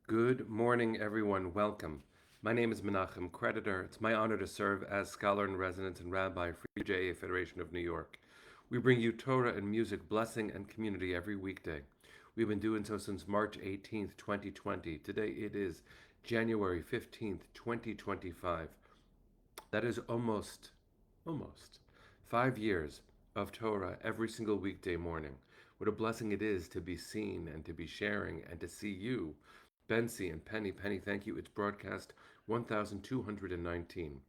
Good morning, everyone. Welcome. My name is Menachem Creditor. It's my honor to serve as scholar in residence and rabbi for UJA Federation of New York. We bring you Torah and music, blessing, and community every weekday. We've been doing so since March 18th, 2020. Today it is January 15th, 2025. That is almost 5 years of Torah every single weekday morning. What a blessing it is to be seen and to be sharing and to see you, Bensi and Penny. Penny, thank you. It's broadcast 1219.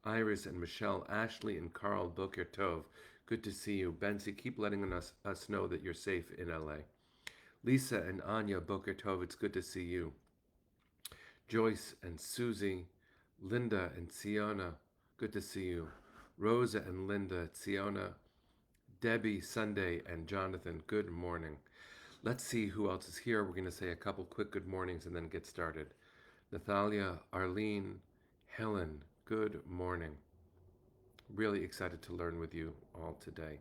Iris and Michelle, Ashley and Carl, Boker Tov. Good to see you. Bensi, keep letting us know that you're safe in LA. Lisa and Anya, Boker Tov, it's good to see you. Joyce and Susie, Linda and Siona, good to see you. Rosa and Linda, Siona, Debbie, Sunday, and Jonathan, good morning. Let's see who else is here. We're going to say a couple quick good mornings and then get started. Nathalia, Arlene, Helen, good morning. Really excited to learn with you all today.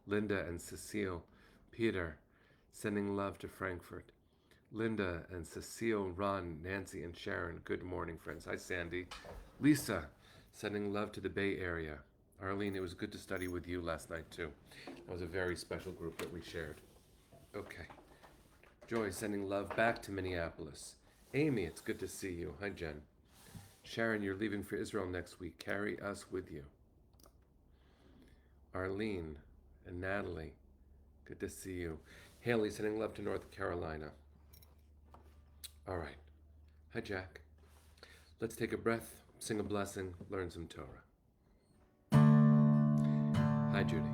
Linda and Cecile, Peter, sending love to Frankfurt. Linda and Cecile, Ron, Nancy, and Sharon, good morning, friends. Hi, Sandy. Lisa, sending love to the Bay Area. Arlene, it was good to study with you last night, too. That was a very special group that we shared. Okay. Joy, sending love back to Minneapolis. Amy, it's good to see you. Hi, Jen. Sharon, you're leaving for Israel next week. Carry us with you. Arlene and Natalie, good to see you. Haley, sending love to North Carolina. All right. Hi, Jack. Let's take a breath, sing a blessing, learn some Torah. Hi, Judy.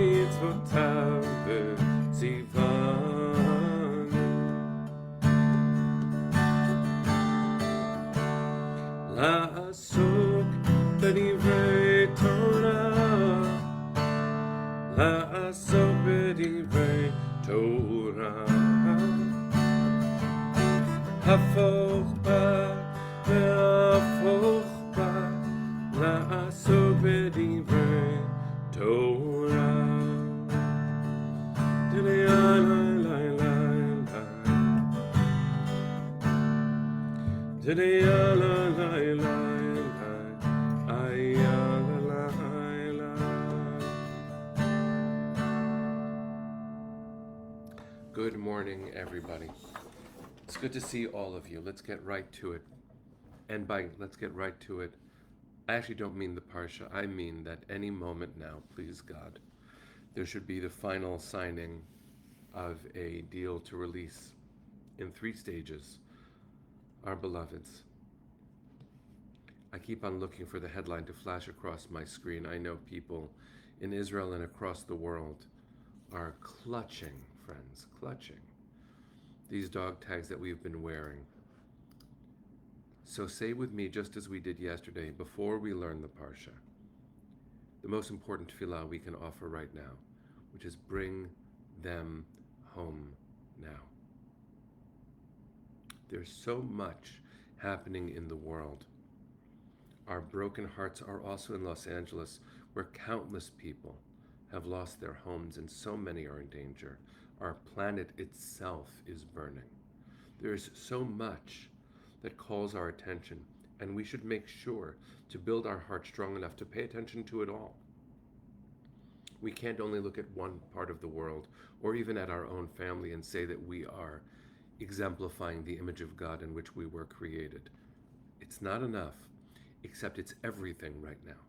במצוותיו וציוונו לעסוק בדברי תורה, לעסוק בדברי תורה, הפוך בה והפוך בה, לעסוק בדברי תורה. Good morning, everybody. It's good to see all of you. Let's get right to it. And by let's get right to it, I actually don't mean the Parsha. I mean that any moment now, please God, there should be the final signing of a deal to release in 3 stages our beloveds. I keep on looking for the headline to flash across my screen. I know people in Israel and across the world are clutching, friends, clutching these dog tags that we've been wearing. So say with me, just as we did yesterday, before we learn the Parsha, the most important tefillah we can offer right now, which is bring them home now. There's so much happening in the world. Our broken hearts are also in Los Angeles, where countless people have lost their homes and so many are in danger. Our planet itself is burning. There is so much that calls our attention, and we should make sure to build our heart strong enough to pay attention to it all. We can't only look at one part of the world or even at our own family and say that we are exemplifying the image of God in which we were created. It's not enough, except it's everything right now.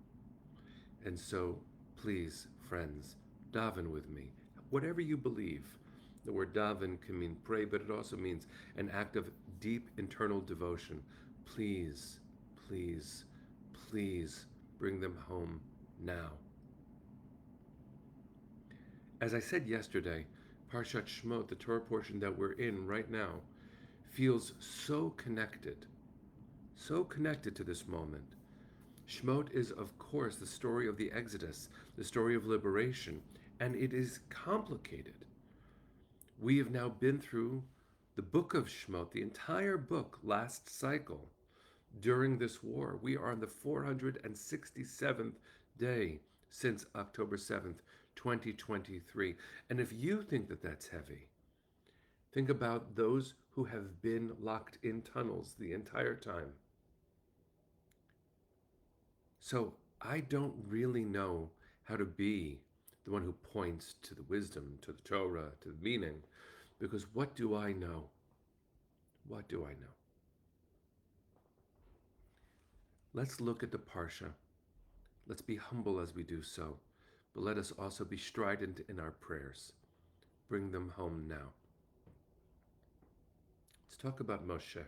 And so Please, friends, daven with me. Whatever you believe. The word daven can mean pray, but it also means an act of deep internal devotion. Please, please, please bring them home now. As I said yesterday, Parshat Shemot, the Torah portion that we're in right now, feels so connected to this moment. Shemot is, of course, the story of the Exodus, the story of liberation, and it is complicated. We have now been through the book of Shemot, the entire book, last cycle. During this war, we are on the 467th day since October 7th, 2023. And if you think that that's heavy, think about those who have been locked in tunnels the entire time. So I don't really know how to be the one who points to the wisdom, to the Torah, to the meaning, because what do I know? What do I know? Let's look at the Parsha. Let's be humble as we do so, but let us also be strident in our prayers. Bring them home now. Let's talk about Moshe.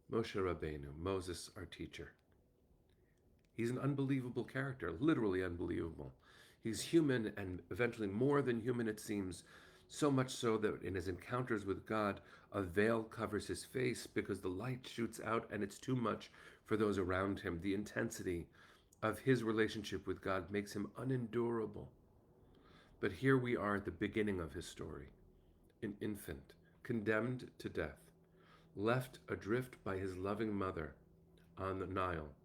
Moshe Rabbeinu, Moses, our teacher. He's an unbelievable character, literally unbelievable. He's human and eventually more than human, it seems, so much so that in his encounters with God, a veil covers his face because the light shoots out and it's too much for those around him. The intensity of his relationship with God makes him unendurable. But here we are at the beginning of his story, an infant, condemned to death, left adrift by his loving mother on the Nile,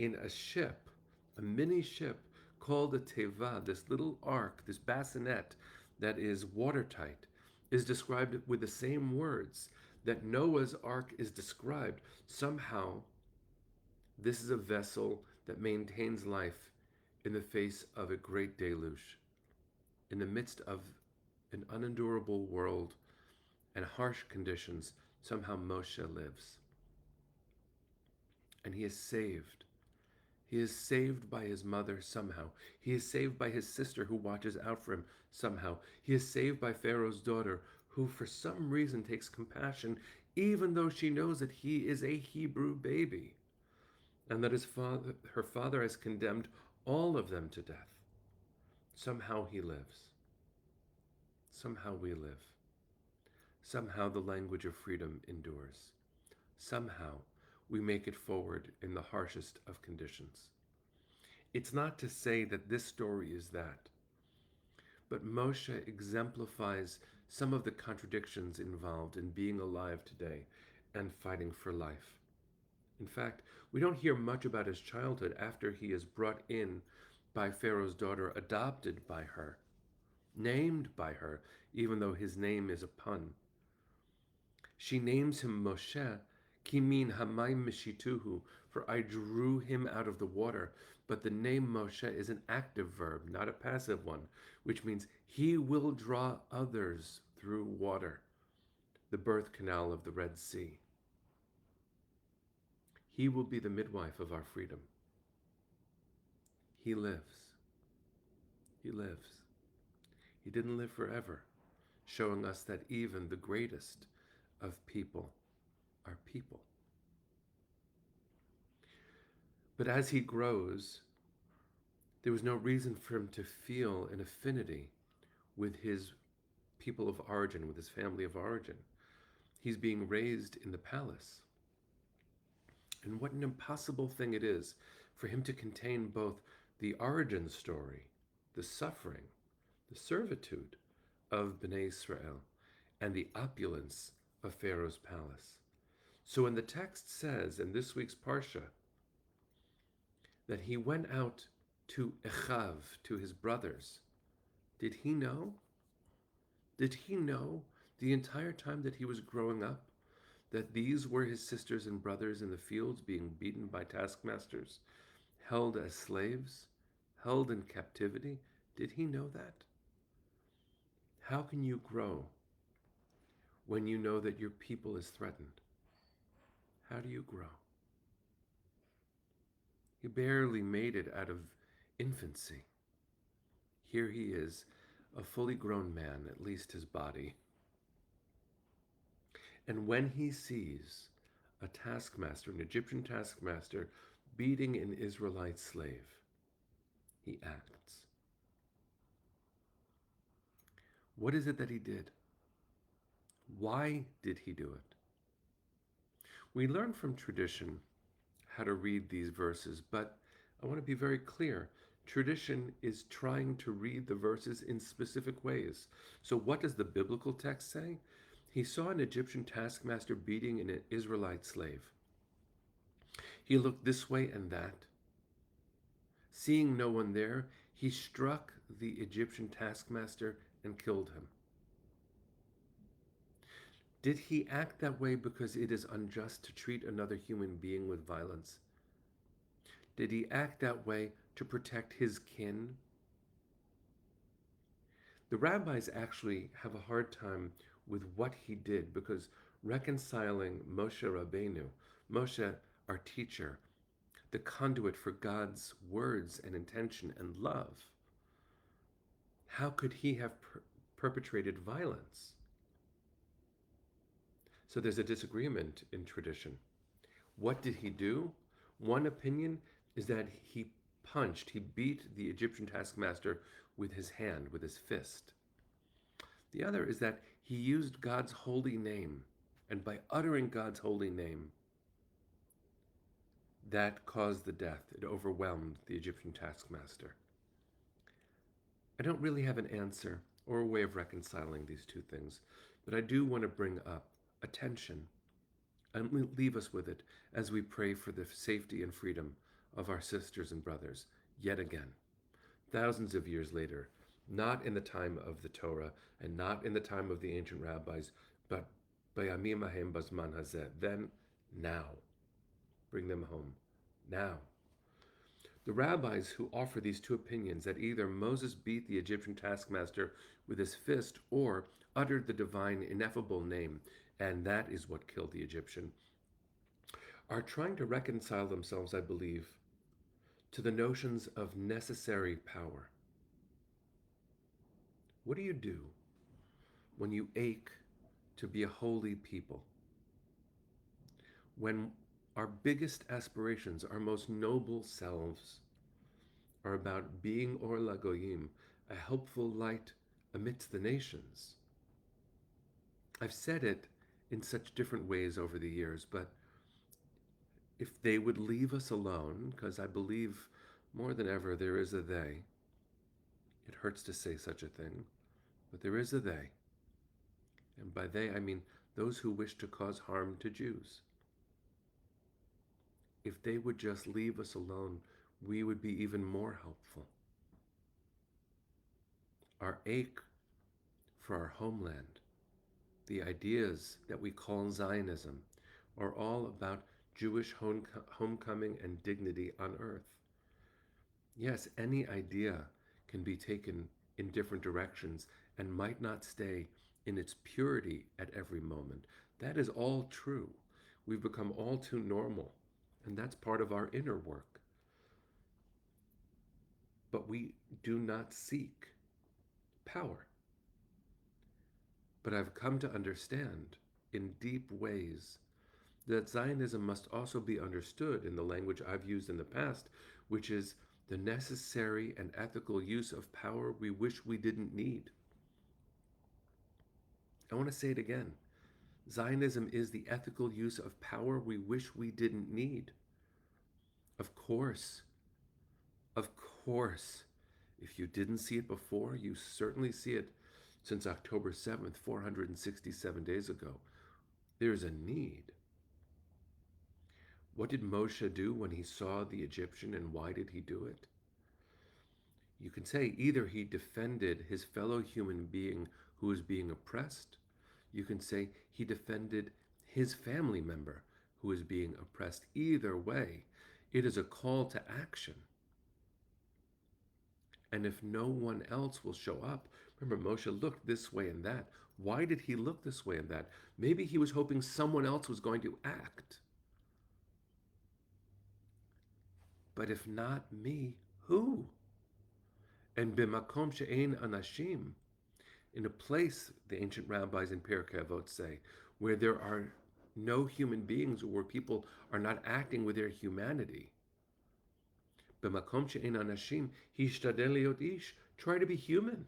in a ship, a mini ship called a teva, this little ark, this bassinet that is watertight, is described with the same words that Noah's ark is described. Somehow, this is a vessel that maintains life in the face of a great deluge, in the midst of an unendurable world and harsh conditions. Somehow Moshe lives. And he is saved. He is saved by his mother somehow. He is saved by his sister who watches out for him somehow. He is saved by Pharaoh's daughter who for some reason takes compassion even though she knows that he is a Hebrew baby and that her father has condemned all of them to death. Somehow he lives. Somehow we live. Somehow the language of freedom endures. Somehow we make it forward in the harshest of conditions. It's not to say that this story is that, but Moshe exemplifies some of the contradictions involved in being alive today and fighting for life. In fact, we don't hear much about his childhood after he is brought in by Pharaoh's daughter, adopted by her, named by her, even though his name is a pun. She names him Moshe, Kimin Hamayim Mishituhu, for I drew him out of the water. But the name Moshe is an active verb, not a passive one, which means he will draw others through water, the birth canal of the Red Sea. He will be the midwife of our freedom. He lives. He lives. He didn't live forever, showing us that even the greatest of people are people. But as he grows, there was no reason for him to feel an affinity with his people of origin, with his family of origin. He's being raised in the palace. And what an impossible thing it is for him to contain both the origin story, the suffering, the servitude of Bnei Israel, and the opulence of Pharaoh's palace. So when the text says in this week's Parsha that he went out to Echav, to his brothers, did he know? Did he know the entire time that he was growing up that these were his sisters and brothers in the fields being beaten by taskmasters, held as slaves, held in captivity? Did he know that? How can you grow when you know that your people is threatened? How do you grow? He barely made it out of infancy. Here he is, a fully grown man, at least his body. And when he sees a taskmaster, an Egyptian taskmaster, beating an Israelite slave, he acts. What is it that he did? Why did he do it? We learn from tradition how to read these verses, but I want to be very clear. Tradition is trying to read the verses in specific ways. So, what does the biblical text say? He saw an Egyptian taskmaster beating an Israelite slave. He looked this way and that. Seeing no one there, he struck the Egyptian taskmaster and killed him. Did he act that way because it is unjust to treat another human being with violence? Did he act that way to protect his kin? The rabbis actually have a hard time with what he did because reconciling Moshe Rabbeinu, Moshe, our teacher, the conduit for God's words and intention and love, how could he have perpetrated violence? So there's a disagreement in tradition. What did he do? One opinion is that he he beat the Egyptian taskmaster with his hand, with his fist. The other is that he used God's holy name, and by uttering God's holy name, that caused the death. It overwhelmed the Egyptian taskmaster. I don't really have an answer or a way of reconciling these two things, but I do want to bring up attention and leave us with it as we pray for the safety and freedom of our sisters and brothers yet again, thousands of years later, not in the time of the Torah and not in the time of the ancient rabbis, but Bayamim Ahem Bazman Hazeh, then, now. Bring them home, now. The rabbis who offer these two opinions that either Moses beat the Egyptian taskmaster with his fist or uttered the divine ineffable name, and that is what killed the Egyptian, are trying to reconcile themselves, I believe, to the notions of necessary power. What do you do when you ache to be a holy people? When our biggest aspirations, our most noble selves, are about being Or Lagoyim, a helpful light amidst the nations. I've said it in such different ways over the years, but if they would leave us alone, because I believe more than ever there is a they, it hurts to say such a thing, but there is a they. And by they, I mean those who wish to cause harm to Jews. If they would just leave us alone, we would be even more helpful. Our ache for our homeland, the ideas that we call Zionism, are all about Jewish homecoming and dignity on earth. Yes, any idea can be taken in different directions and might not stay in its purity at every moment. That is all true. We've become all too normal, and that's part of our inner work. But we do not seek power. But I've come to understand in deep ways that Zionism must also be understood in the language I've used in the past, which is the necessary and ethical use of power we wish we didn't need. I want to say it again. Zionism is the ethical use of power we wish we didn't need. Of course, if you didn't see it before, you certainly see it since October 7th, 467 days ago. There's a need. What did Moshe do when he saw the Egyptian, and why did he do it? You can say either he defended his fellow human being who was being oppressed. You can say he defended his family member who was being oppressed. Either way, it is a call to action. And if no one else will show up, remember Moshe looked this way and that. Why did he look this way and that? Maybe he was hoping someone else was going to act. But if not me, who? And b'makom she'ein anashim, in a place, the ancient rabbis in Pirkei Avot say, where there are no human beings or where people are not acting with their humanity. B'makom she'ein anashim, hishtadel liot ish, try to be human.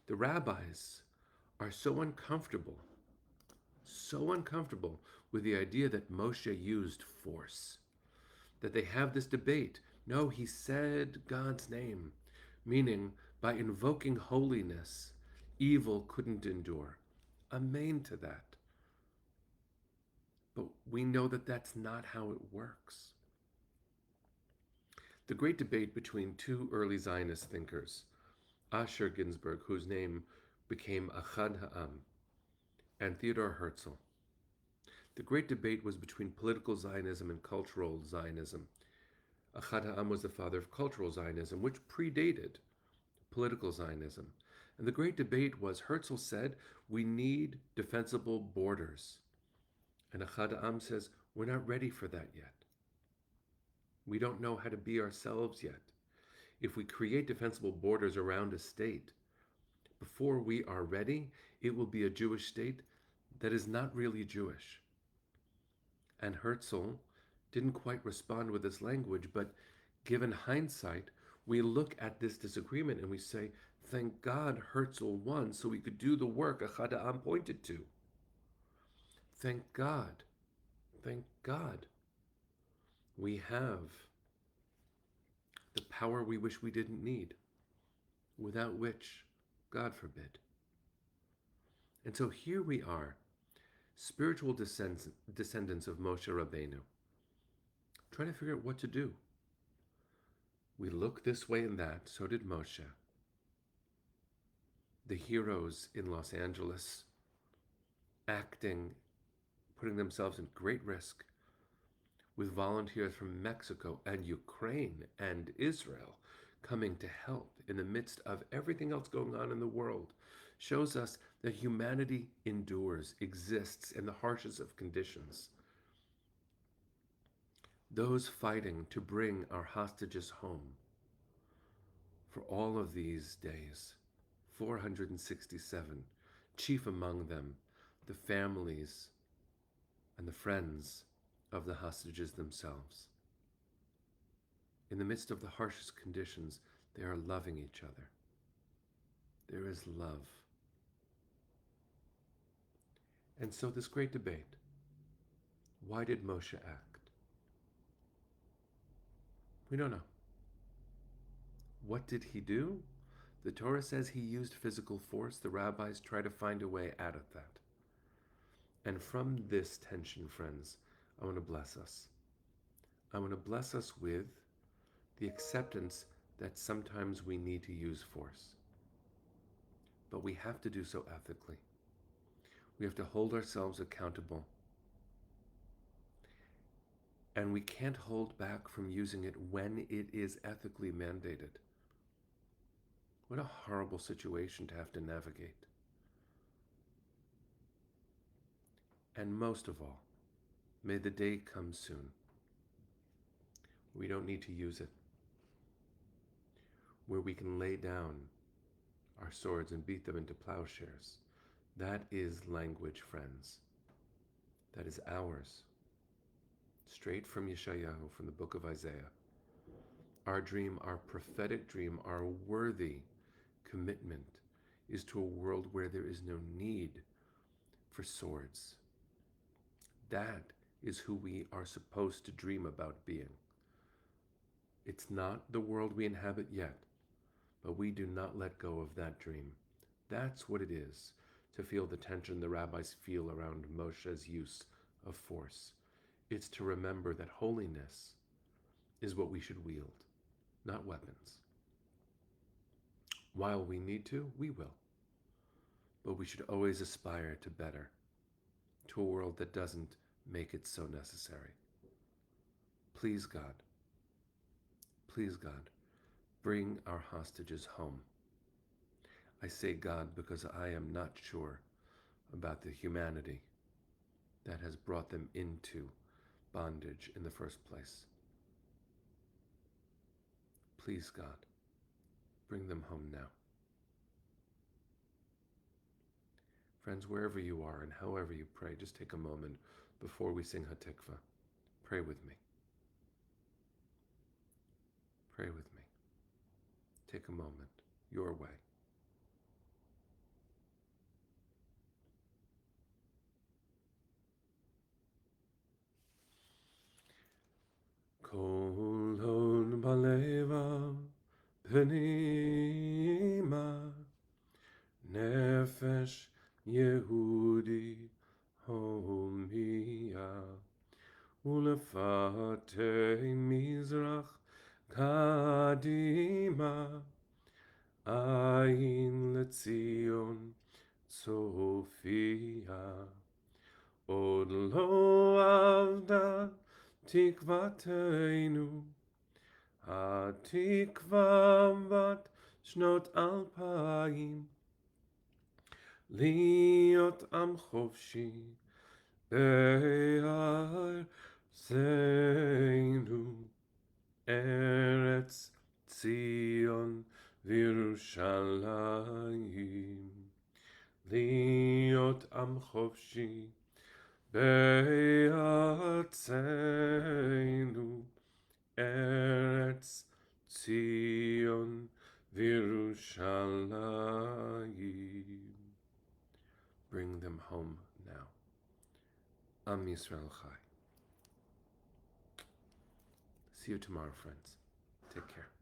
The rabbis are so uncomfortable with the idea that Moshe used force, that they have this debate. No, he said God's name, meaning by invoking holiness, evil couldn't endure. Amen to that. But we know that that's not how it works. The great debate between two early Zionist thinkers, Asher Ginsburg, whose name became Achad Ha'am, and Theodor Herzl. The great debate was between political Zionism and cultural Zionism. Achad Ha'am was the father of cultural Zionism, which predated political Zionism. And the great debate was, Herzl said, we need defensible borders. And Achad Ha'am says, we're not ready for that yet. We don't know how to be ourselves yet. If we create defensible borders around a state, before we are ready, it will be a Jewish state that is not really Jewish. And Herzl didn't quite respond with this language, but given hindsight, we look at this disagreement and we say, thank God Herzl won so we could do the work Achad Ha'am pointed to. Thank God. Thank God. We have the power we wish we didn't need, without which, God forbid. And so here we are, spiritual descendants of Moshe Rabbeinu, trying to figure out what to do. We look this way and that, so did Moshe. The heroes in Los Angeles, acting, putting themselves in great risk, with volunteers from Mexico and Ukraine and Israel coming to help in the midst of everything else going on in the world, shows us that humanity endures, exists in the harshest of conditions. Those fighting to bring our hostages home for all of these days, 467, chief among them, the families and the friends of the hostages themselves. In the midst of the harshest conditions, they are loving each other. There is love. And so this great debate, why did Moshe act? We don't know. What did he do? The Torah says he used physical force. The rabbis try to find a way out of that. And from this tension, friends, I want to bless us. I want to bless us with the acceptance that sometimes we need to use force. But we have to do so ethically. We have to hold ourselves accountable. And we can't hold back from using it when it is ethically mandated. What a horrible situation to have to navigate. And most of all, may the day come soon. We don't need to use it. Where we can lay down our swords and beat them into plowshares. That is language, friends. That is ours. Straight from Yeshayahu, from the book of Isaiah. Our dream, our prophetic dream, our worthy commitment is to a world where there is no need for swords. That is who we are supposed to dream about being. It's not the world we inhabit yet, but we do not let go of that dream. That's what it is to feel the tension the rabbis feel around Moshe's use of force. It's to remember that holiness is what we should wield, not weapons. While we need to, we will. But we should always aspire to better, to a world that doesn't make it so necessary. Please God, bring our hostages home. I say God because I am not sure about the humanity that has brought them into bondage in the first place. Please, God, bring them home now. Friends, wherever you are and however you pray, just take a moment before we sing Hatikva. Pray with me. Pray with me. Take a moment, your way. Kol hod baleva pnima nefesh Yehudi homia ulefatei mizrach kadima ayin letzion Sophia עוד לא עבדה תקוותנו, התקווה בת שנות 2000, להיות עם חופשי בארצנו, ארץ ציון וירושלים, להיות עם חופשי בארצנו, ארץ ציון וירושלים. Bring them home now. Am Yisrael Chai. See you tomorrow, friends. Take care.